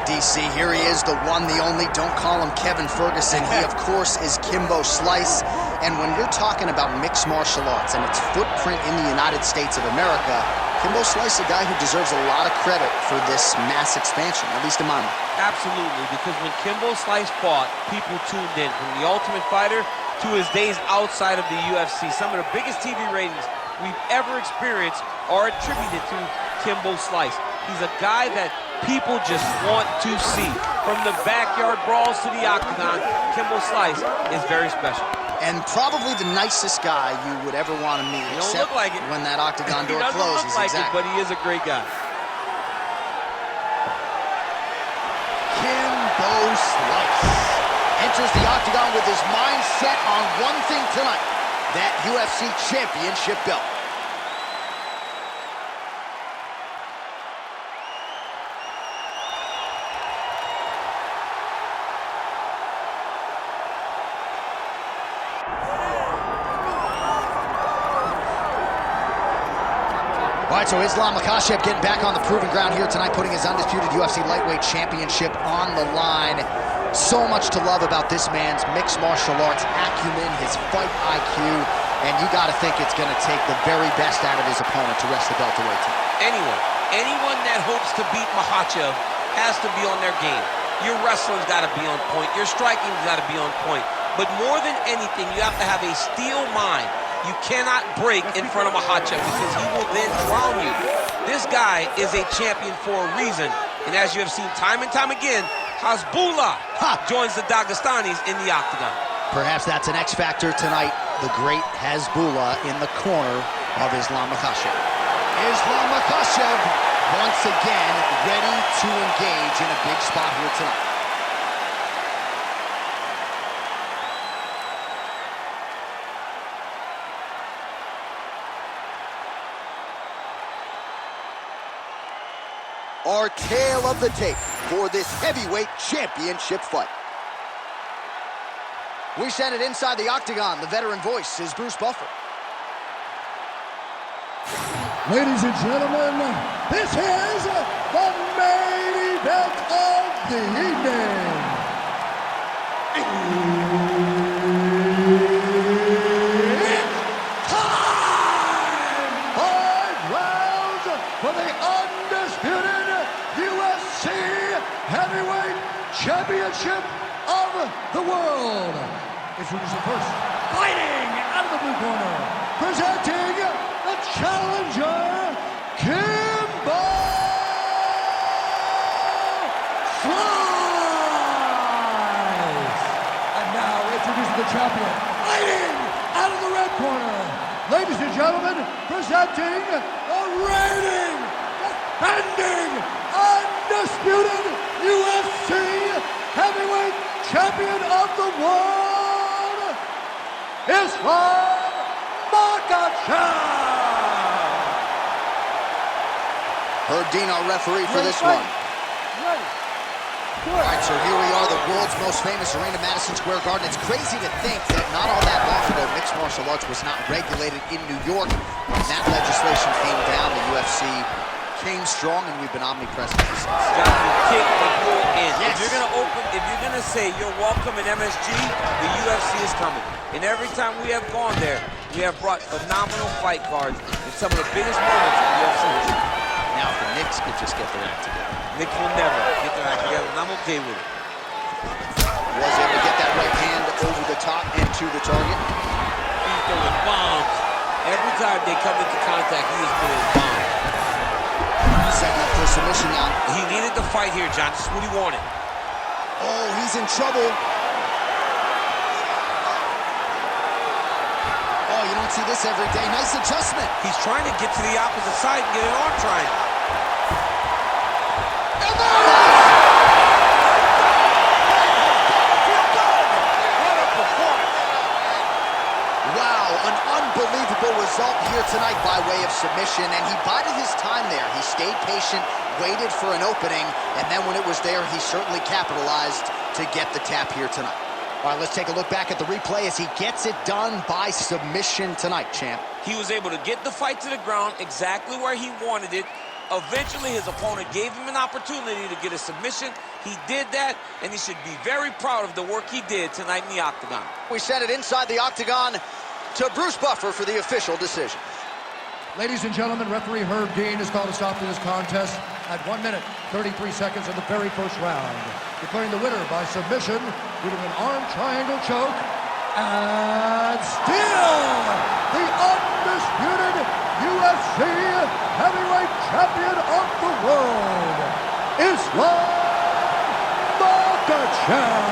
DC. Here he is, the one, the only. Don't call him Kevin Ferguson. He, of course, is Kimbo Slice. And when you're talking about mixed martial arts and its footprint in the United States of America, Kimbo Slice is a guy who deserves a lot of credit for this mass expansion, at least in my mind. Absolutely, because when Kimbo Slice fought, people tuned in. From The Ultimate Fighter to his days outside of the UFC, some of the biggest TV ratings we've ever experienced are attributed to Kimbo Slice. He's a guy that people just want to see. From the backyard brawls to the octagon, Kimbo Slice is very special. And probably the nicest guy you would ever want to meet. He don't look like it. When that octagon door closes. closes. He doesn't look like it, but he is a great guy. Kimbo Slice enters the octagon with his mind set on one thing tonight, that UFC championship belt. All right, so Islam Makhachev getting back on the proven ground here tonight, putting his undisputed UFC lightweight championship on the line. So much to love about this man's mixed martial arts acumen, his fight IQ, and you got to think it's going to take the very best out of his opponent to wrest the belt away tonight. Anyone that hopes to beat Makhachev has to be on their game. Your wrestling's got to be on point. Your striking's got to be on point. But more than anything, you have to have a steel mind. You cannot break in front of Makhachev because he will then drown you. This guy is a champion for a reason. And as you have seen time and time again, Hasbullah joins the Dagestanis in the octagon. Perhaps that's an X factor tonight. The great Hasbullah in the corner of Islam Makhachev. Islam Makhachev once again ready to engage in a big spot here tonight. Our tale of the tape for this heavyweight championship fight. We send it inside the octagon. The veteran voice is Bruce Buffer. Ladies and gentlemen, this is the main event of the evening. It's time! 5 rounds for the undisputed UFC Heavyweight Championship of the world. Introducing first, fighting out of the blue corner, presenting the challenger, Kimbo Slice. And now introducing the champion, fighting out of the red corner, ladies and gentlemen, presenting the reigning, defending, undisputed UFC Heavyweight Champion of the world, Islam Makhachev. Herb Dean, our referee for this one. All right, so here we are, the world's most famous arena, Madison Square Garden. It's crazy to think that not all that long ago, mixed martial arts was not regulated in New York. When that legislation came down, the UFC came strong, and we've been omnipresent since. John, you kick the bull in. Yes. If you're gonna say you're welcome in MSG, the UFC is coming. And every time we have gone there, we have brought phenomenal fight cards and some of the biggest moments in UFC history. Now, if the Knicks could just get their act together. Knicks will never get their act together, and I'm okay with it. Was able to get that right hand over the top and to the target. He's throwing bombs. Every time they come into contact, he is throwing bombs. Setting up for submission now. He needed to fight here, John. This is what he wanted. Oh, he's in trouble. Oh, you don't see this every day. Nice adjustment. He's trying to get to the opposite side and get an arm triangle. And there it is! What a performance. Wow, an unbelievable result here tonight by way of submission, and he bided his time there. He stayed patient, waited for an opening, and then when it was there, he certainly capitalized to get the tap here tonight. All right, let's take a look back at the replay as he gets it done by submission tonight, champ. He was able to get the fight to the ground exactly where he wanted it, Eventually, his opponent gave him an opportunity to get a submission. He did that, and he should be very proud of the work he did tonight in the octagon. We sent it inside the octagon to Bruce Buffer for the official decision. Ladies and gentlemen, referee Herb Dean has called a stop to this contest at 1 minute, 33 seconds of the very first round, declaring the winner by submission due to an arm triangle choke, and still the undisputed UFC heavyweight champion of the world, Islam Makhachev.